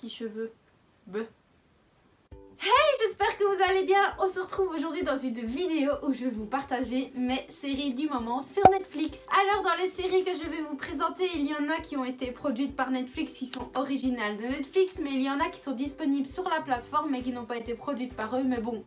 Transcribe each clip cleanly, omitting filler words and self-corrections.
petits cheveux. Bleu. Hey, j'espère que vous allez bien. On se retrouve aujourd'hui dans une vidéo où je vais vous partager mes séries du moment sur Netflix. Alors dans les séries que je vais vous présenter, il y en a qui ont été produites par Netflix, qui sont originales de Netflix, mais il y en a qui sont disponibles sur la plateforme mais qui n'ont pas été produites par eux, mais bon...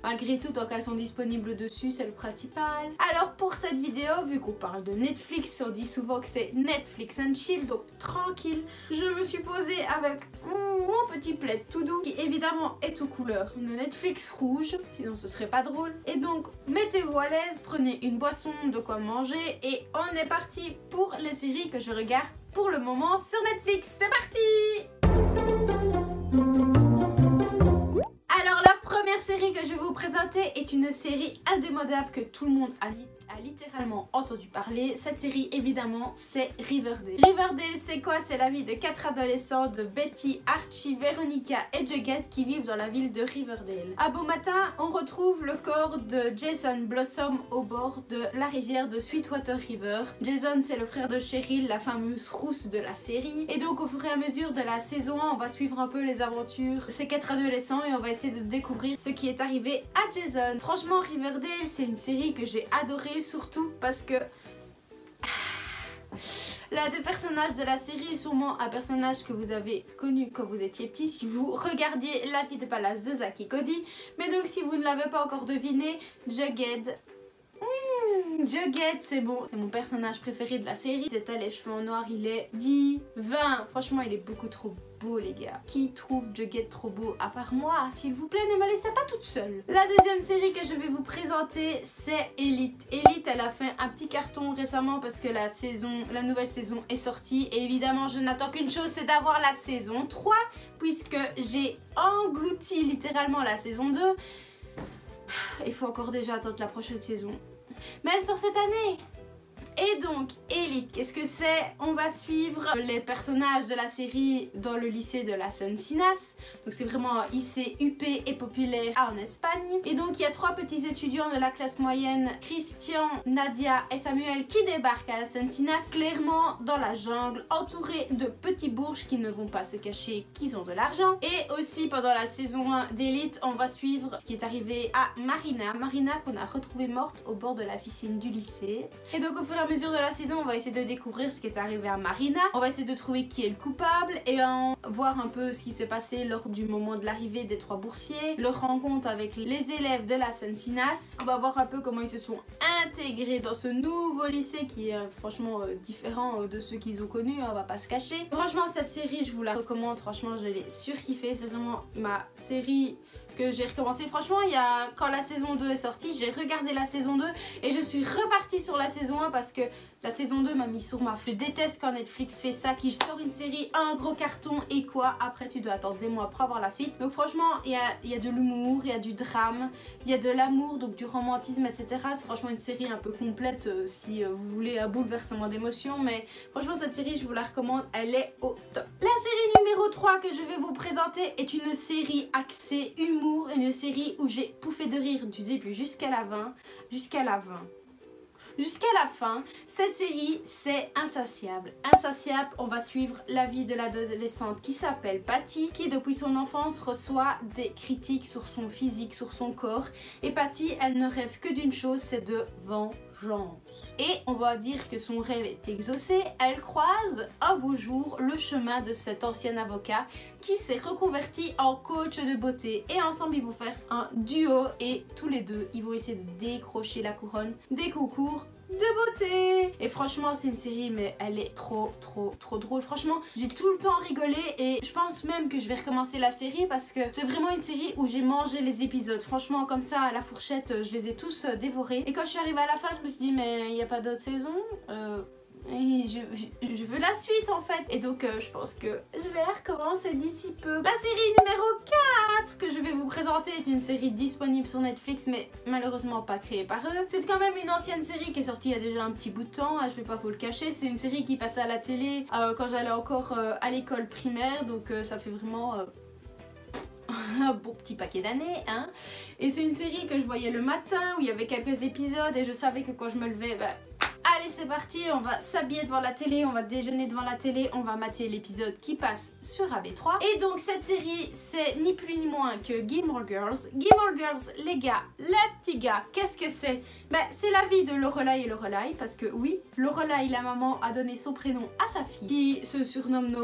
Malgré tout, tant qu'elles sont disponibles dessus, c'est le principal. Alors pour cette vidéo, vu qu'on parle de Netflix, on dit souvent que c'est Netflix and chill, donc tranquille. Je me suis posée avec mon petit plaid tout doux, qui évidemment est aux couleurs de Netflix rouge, sinon ce serait pas drôle. Et donc, mettez-vous à l'aise, prenez une boisson, de quoi manger, et on est parti pour les séries que je regarde pour le moment sur Netflix. C'est parti! La première série que je vais vous présenter est une série indémodable que tout le monde a littéralement entendu parler. Cette série, évidemment, c'est Riverdale. Riverdale, c'est quoi? C'est la vie de 4 adolescents de Betty, Archie, Veronica et Jughead qui vivent dans la ville de Riverdale. Un beau matin, on retrouve le corps de Jason Blossom au bord de la rivière de Sweetwater River. Jason, c'est le frère de Cheryl, la fameuse rousse de la série. Et donc, au fur et à mesure de la saison 1, on va suivre un peu les aventures de ces 4 adolescents et on va essayer de découvrir ce qui est arrivé à Jason. Franchement, Riverdale, c'est une série que j'ai adorée, surtout parce que l'un des personnages de la série est sûrement un personnage que vous avez connu quand vous étiez petit si vous regardiez La Fille de Palace de Zack et Cody. Mais donc si vous ne l'avez pas encore deviné, Jughead. Jughead, c'est bon, c'est mon personnage préféré de la série. C'est les cheveux en noir, il est divin. Franchement, il est beaucoup trop beau, les gars. Qui trouve Jughead trop beau à part moi? S'il vous plaît, ne me laissez pas toute seule. La deuxième série que je vais vous présenter, c'est Elite. Elite, elle a fait un petit carton récemment parce que la nouvelle saison est sortie. Et évidemment, je n'attends qu'une chose, c'est d'avoir la saison 3, puisque j'ai englouti littéralement la saison 2. Il faut encore déjà attendre la prochaine saison. Mais elle sort cette année. Et donc, Elite, qu'est-ce que c'est? On va suivre les personnages de la série dans le lycée de Las Encinas. Donc c'est vraiment un lycée huppé et populaire en Espagne. Et donc il y a 3 petits étudiants de la classe moyenne, Christian, Nadia et Samuel, qui débarquent à Las Encinas, clairement dans la jungle, entourés de petits bourges qui ne vont pas se cacher qu'ils ont de l'argent. Et aussi pendant la saison 1 d'Elite, on va suivre ce qui est arrivé à Marina. Marina qu'on a retrouvée morte au bord de la piscine du lycée. Et donc au fur et à mesure de la saison, on va essayer de découvrir ce qui est arrivé à Marina. On va essayer de trouver qui est le coupable et voir un peu ce qui s'est passé lors du moment de l'arrivée des 3 boursiers, leur rencontre avec les élèves de Las Encinas. On va voir un peu comment ils se sont intégrés dans ce nouveau lycée qui est franchement différent de ceux qu'ils ont connus, on va pas se cacher. Franchement, cette série, je vous la recommande. Franchement, je l'ai surkiffée. C'est vraiment ma série que j'ai recommencé. Franchement, quand la saison 2 est sortie, j'ai regardé la saison 2 et je suis repartie sur la saison 1 parce que la saison 2 m'a mis sur ma faim. Je déteste quand Netflix fait ça, qu'il sort une série, un gros carton et quoi, après tu dois attendre des mois pour avoir la suite. Donc franchement, il y a de l'humour, il y a du drame, il y a de l'amour, donc du romantisme, etc. C'est franchement une série un peu complète si vous voulez un bouleversement d'émotions. Mais franchement, cette série, je vous la recommande, elle est au top. La série numéro 3 que je vais vous présenter est une série axée humour, une série où j'ai pouffé de rire du début jusqu'à la fin. Cette série, c'est Insatiable. Insatiable, on va suivre la vie de l'adolescente qui s'appelle Patty, qui depuis son enfance reçoit des critiques sur son physique, sur son corps. Et Patty, elle ne rêve que d'une chose, c'est de vengeance. Et on va dire que son rêve est exaucé. Elle croise un beau jour le chemin de cet ancien avocat qui s'est reconverti en coach de beauté. Et ensemble, ils vont faire un duo et tous les deux, ils vont essayer de décrocher la couronne des concours de beauté. Et franchement, c'est une série, mais elle est trop drôle. Franchement, j'ai tout le temps rigolé et je pense même que je vais recommencer la série parce que c'est vraiment une série où j'ai mangé les épisodes. Franchement, comme ça, à la fourchette, je les ai tous dévorés. Et quand je suis arrivée à la fin, je me suis dit, mais il n'y a pas d'autre saison et je veux la suite en fait. Et donc je pense que je vais la recommencer d'ici peu. La série numéro 4 que je vais vous présenter est une série disponible sur Netflix mais malheureusement pas créée par eux. C'est quand même une ancienne série qui est sortie il y a déjà un petit bout de temps, je vais pas vous le cacher. C'est une série qui passait à la télé quand j'allais encore à l'école primaire, donc ça fait vraiment un beau petit paquet d'années, hein. Et c'est une série que je voyais le matin où il y avait quelques épisodes et je savais que quand je me levais, allez c'est parti, on va s'habiller devant la télé, on va déjeuner devant la télé, on va mater l'épisode qui passe sur AB3. Et donc cette série c'est ni plus ni moins que Gilmore Girls. Gilmore Girls, les gars, les petits gars, qu'est-ce que c'est? Ben c'est la vie de Lorelai et Lorelai, parce que oui, Lorelai, la maman, a donné son prénom à sa fille, qui se surnomme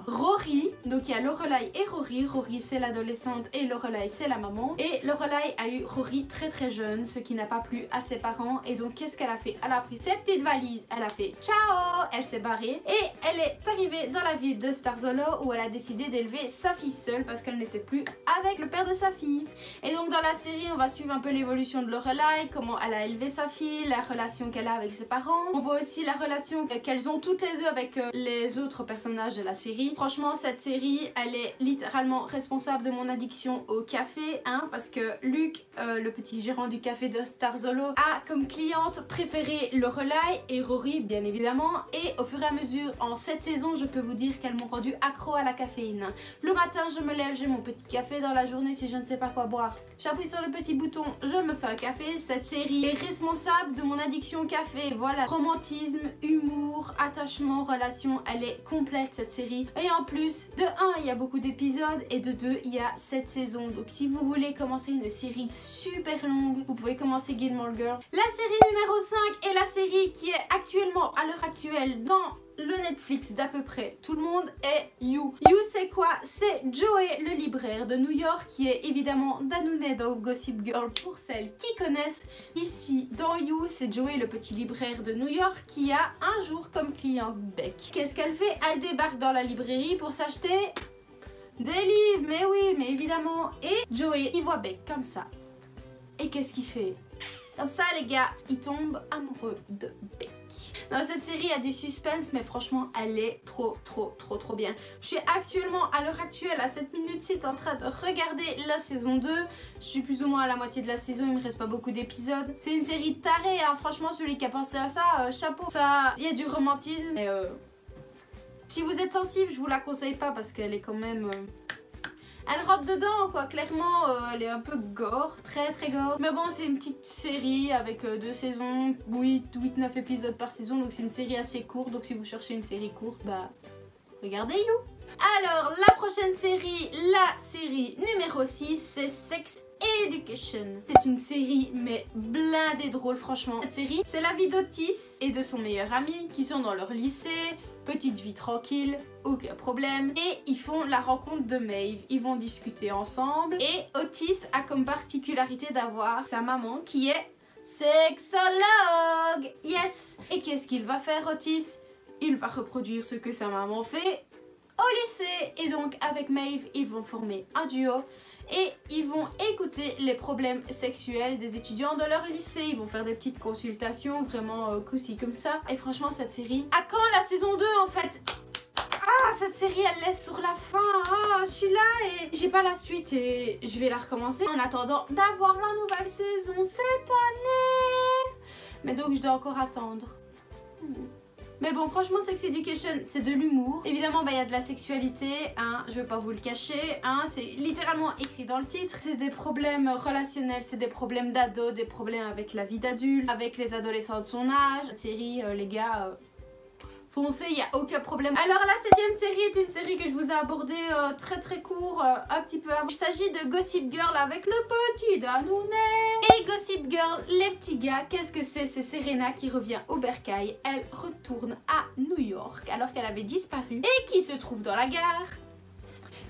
Rory. Donc il y a Lorelai et Rory. Rory c'est l'adolescente et Lorelai c'est la maman. Et Lorelai a eu Rory très très jeune, ce qui n'a pas plu à ses parents. Et donc qu'est-ce qu'elle a fait? Elle a pris ses petites valises, elle a fait ciao, elle s'est barrée et elle est arrivée dans la ville de Starzolo où elle a décidé d'élever sa fille seule parce qu'elle n'était plus avec le père de sa fille. Et donc dans la série on va suivre un peu l'évolution de Lorelai, comment elle a élevé sa fille, la relation qu'elle a avec ses parents. On voit aussi la relation qu'elles ont toutes les deux avec les autres personnages de la série. Franchement cette série elle est littéralement responsable de mon addiction au café, hein, parce que Luc, le petit gérant du café de Starzolo, a comme cliente préférée Lorelai et Rory bien évidemment. Et au fur et à mesure en cette saison je peux vous dire qu'elles m'ont rendu accro à la caféine. Le matin je me lève, j'ai mon petit café. Dans la journée si je ne sais pas quoi boire, j'appuie sur le petit bouton, je me fais un café. Cette série est responsable de mon addiction au café. Voilà, romantisme, humour, attachement, relation, elle est complète cette série. Et en plus, de 1 il y a beaucoup d'épisodes et de 2 il y a 7 saisons. Donc si vous voulez commencer une série super longue, vous pouvez commencer Gilmore Girls. La série numéro 5 est la série qui est actuellement, à l'heure actuelle, dans le Netflix d'à peu près tout le monde, est You. You c'est quoi? C'est Joey le libraire de New York, qui est évidemment Danounet dans Gossip Girl pour celles qui connaissent. Ici dans You c'est Joey le petit libraire de New York qui a un jour comme client Beck. Qu'est-ce qu'elle fait? Elle débarque dans la librairie pour s'acheter des livres, mais oui, mais évidemment. Et Joey il voit Beck comme ça. Et qu'est-ce qu'il fait? Comme ça les gars, il tombe amoureux de Beck. Dans cette série il y a du suspense mais franchement elle est trop bien. Je suis actuellement à l'heure actuelle à cette minute-ci en train de regarder la saison 2. Je suis plus ou moins à la moitié de la saison, il me reste pas beaucoup d'épisodes. C'est une série tarée hein, franchement celui qui a pensé à ça, chapeau. Ça, il y a du romantisme mais si vous êtes sensible je vous la conseille pas parce qu'elle est quand même... Elle rentre dedans quoi, clairement elle est un peu gore, très gore. Mais bon c'est une petite série avec 2 saisons, 8-9 épisodes par saison. Donc c'est une série assez courte, donc si vous cherchez une série courte, bah regardez You. Alors la prochaine série, la série numéro 6, c'est Sex Education. C'est une série mais blindée drôle franchement. Cette série c'est la vie d'Otis et de son meilleur ami qui sont dans leur lycée. Petite vie tranquille, aucun problème. Et ils font la rencontre de Maeve. Ils vont discuter ensemble. Et Otis a comme particularité d'avoir sa maman qui est sexologue. Yes. Et qu'est-ce qu'il va faire Otis? Il va reproduire ce que sa maman fait au lycée. Et donc avec Maeve, ils vont former un duo. Et ils vont écouter les problèmes sexuels des étudiants de leur lycée. Ils vont faire des petites consultations vraiment coussi comme ça. Et franchement cette série... À quand la saison 2 en fait? Ah cette série elle laisse sur la fin. Ah je suis là et j'ai pas la suite et je vais la recommencer en attendant d'avoir la nouvelle saison cette année. Mais donc je dois encore attendre. Mais bon franchement Sex Education c'est de l'humour. Évidemment bah, y a de la sexualité, hein, je vais pas vous le cacher, hein, c'est littéralement écrit dans le titre. C'est des problèmes relationnels, c'est des problèmes d'ado, des problèmes avec la vie d'adulte, avec les adolescents de son âge. Cette série les gars... foncez, il n'y a aucun problème. Alors la 7ème série est une série que je vous ai abordée très court, un petit peu avant. Il s'agit de Gossip Girl avec le petit Danounet. Et Gossip Girl, les petits gars, qu'est-ce que c'est? C'est Serena qui revient au bercail. Elle retourne à New York alors qu'elle avait disparu. Et qui se trouve dans la gare?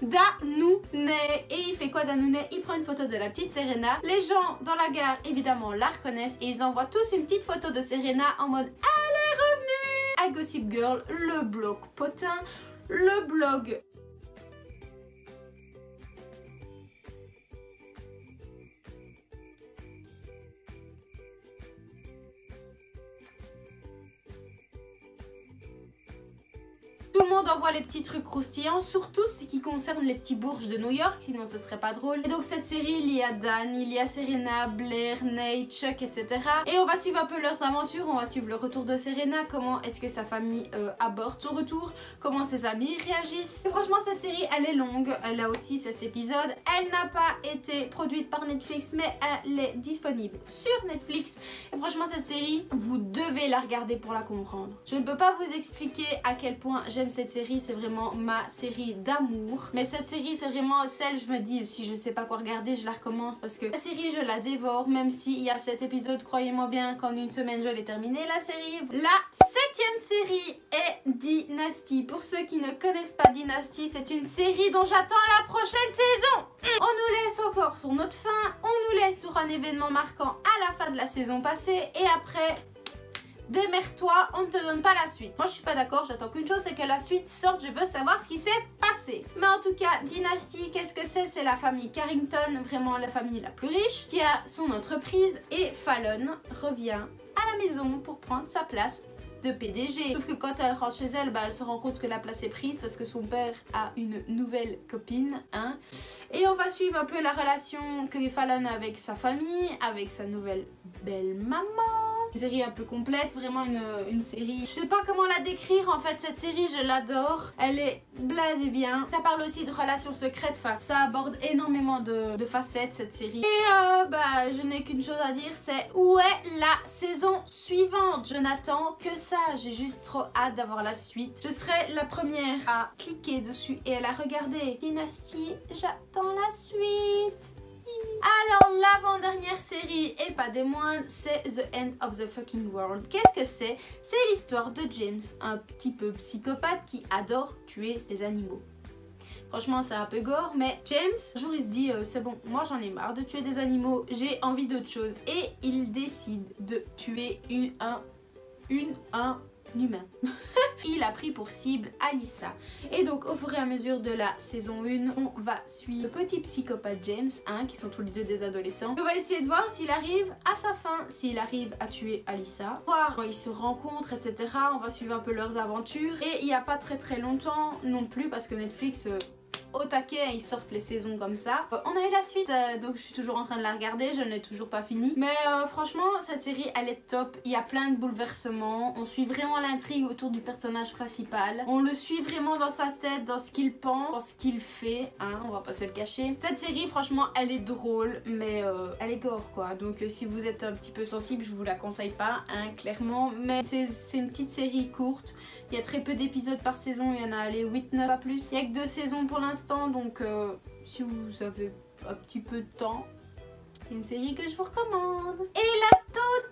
Danounet. Et il fait quoi Danounet? Il prend une photo de la petite Serena. Les gens dans la gare évidemment la reconnaissent et ils envoient tous une petite photo de Serena en mode elle est revenue à Gossip Girl, le blog potin, le blog monde envoie les petits trucs croustillants, surtout ce qui concerne les petits bourges de New York, sinon ce serait pas drôle. Et donc cette série, il y a Dan, il y a Serena, Blair, Nate, Chuck, etc. Et on va suivre un peu leurs aventures, on va suivre le retour de Serena, comment est-ce que sa famille aborde son retour, comment ses amis réagissent. Et franchement cette série elle est longue, elle a aussi cet épisode, elle n'a pas été produite par Netflix mais elle est disponible sur Netflix. Et franchement cette série, vous devez la regarder pour la comprendre. Je ne peux pas vous expliquer à quel point j'aime cette série, c'est vraiment ma série d'amour. Mais cette série c'est vraiment celle, je me dis si je sais pas quoi regarder je la recommence parce que la série je la dévore, même s'il y a 7 épisodes, croyez-moi bien qu'en une semaine je l'ai terminée la série. La 7e série est Dynasty. Pour ceux qui ne connaissent pas Dynasty, c'est une série dont j'attends la prochaine saison. On nous laisse encore sur notre fin, on nous laisse sur un événement marquant à la fin de la saison passée et après... démerde-toi, on ne te donne pas la suite. Moi je suis pas d'accord, j'attends qu'une chose, c'est que la suite sorte, je veux savoir ce qui s'est passé. Mais en tout cas, Dynasty, qu'est-ce que c'est? C'est la famille Carrington, vraiment la famille la plus riche, qui a son entreprise et Fallon revient à la maison pour prendre sa place de PDG. Sauf que quand elle rentre chez elle, elle se rend compte que la place est prise parce que son père a une nouvelle copine. Et on va suivre un peu la relation que Fallon a avec sa famille, avec sa nouvelle belle-maman. Une série un peu complète, vraiment une série. Je sais pas comment la décrire en fait, cette série je l'adore. Elle est bladée bien. Ça parle aussi de relations secrètes, enfin ça aborde énormément de facettes cette série. Et je n'ai qu'une chose à dire, c'est où est la saison suivante? Je n'attends que ça, j'ai juste trop hâte d'avoir la suite. Je serai la première à cliquer dessus et à la regarder. Dynasty, j'attends la suite. Alors l'avant-dernière série et pas des moindres, c'est The End of the Fucking World. Qu'est-ce que c'est? C'est l'histoire de James, un petit peu psychopathe qui adore tuer les animaux. Franchement c'est un peu gore, mais James, un jour il se dit c'est bon, moi j'en ai marre de tuer des animaux, j'ai envie d'autre chose. Et il décide de tuer un humain. Il a pris pour cible Alyssa. Et donc au fur et à mesure de la saison 1, on va suivre le petit psychopathe James, qui sont tous les deux des adolescents. On va essayer de voir s'il arrive à sa fin, s'il arrive à tuer Alyssa, voir quand ils se rencontrent, etc. On va suivre un peu leurs aventures. Et il n'y a pas très longtemps non plus, parce que Netflix... au taquet, ils sortent les saisons comme ça. On a eu la suite, donc je suis toujours en train de la regarder, je ne l'ai toujours pas finie. Mais franchement, cette série, elle est top. Il y a plein de bouleversements. On suit vraiment l'intrigue autour du personnage principal. On le suit vraiment dans sa tête, dans ce qu'il pense, dans ce qu'il fait. On va pas se le cacher. Cette série, franchement, elle est drôle, mais elle est gore, quoi. Donc si vous êtes un petit peu sensible, je vous la conseille pas, clairement. Mais c'est une petite série courte. Il y a très peu d'épisodes par saison. Il y en a, allez, 8-9, pas plus. Il y a que 2 saisons pour l'instant, donc si vous avez un petit peu de temps, c'est une série que je vous recommande. Et la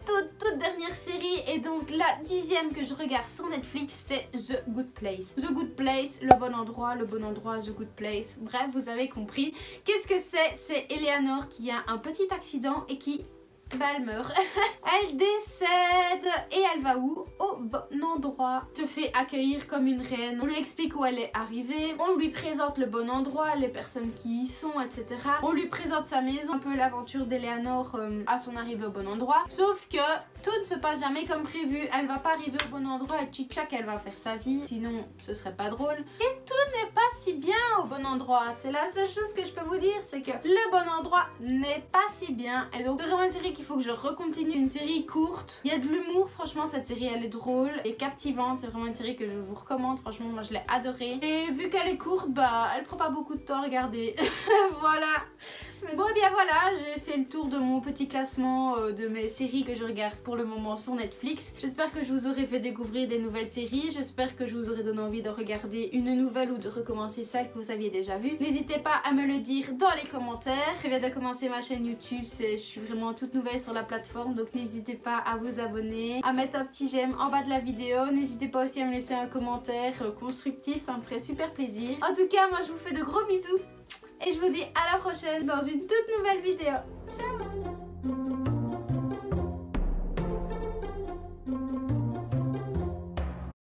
toute dernière série, et donc la 10e que je regarde sur Netflix, c'est The Good Place. The Good Place, le bon endroit, The Good Place. Bref, vous avez compris. Qu'est-ce que c'est? C'est Eleanor qui a un petit accident et qui... elle meurt. Elle décède et elle va où? Au bon endroit. Se fait accueillir comme une reine. On lui explique où elle est arrivée. On lui présente le bon endroit, les personnes qui y sont, etc. On lui présente sa maison, un peu l'aventure d'Eleanor à son arrivée au bon endroit. Sauf que tout ne se passe jamais comme prévu. Elle va pas arriver au bon endroit et tchic-tchac, elle va faire sa vie. Sinon, ce serait pas drôle. Et tout n'est pas si bien au bon endroit. C'est la seule chose que je peux vous dire, c'est que le bon endroit n'est pas si bien. Et donc, c'est vraiment une série qu'il faut que je recontinue. Une série courte. Il y a de l'humour. Franchement, cette série, elle est drôle et captivante. C'est vraiment une série que je vous recommande. Franchement, moi, je l'ai adorée. Et vu qu'elle est courte, elle prend pas beaucoup de temps à regarder. Voilà. Bon, et bien voilà, j'ai fait le tour de mon petit classement de mes séries que je regarde pour le moment sur Netflix. J'espère que je vous aurai fait découvrir des nouvelles séries. J'espère que je vous aurai donné envie de regarder une nouvelle ou de recommencer celle que vous aviez déjà vue. N'hésitez pas à me le dire dans les commentaires. Je viens de commencer ma chaîne YouTube. Je suis vraiment toute nouvelle sur la plateforme, donc n'hésitez pas à vous abonner, à mettre un petit j'aime en bas de la vidéo. N'hésitez pas aussi à me laisser un commentaire constructif, ça me ferait super plaisir. En tout cas, moi je vous fais de gros bisous et je vous dis à la prochaine dans une toute nouvelle vidéo. Ciao!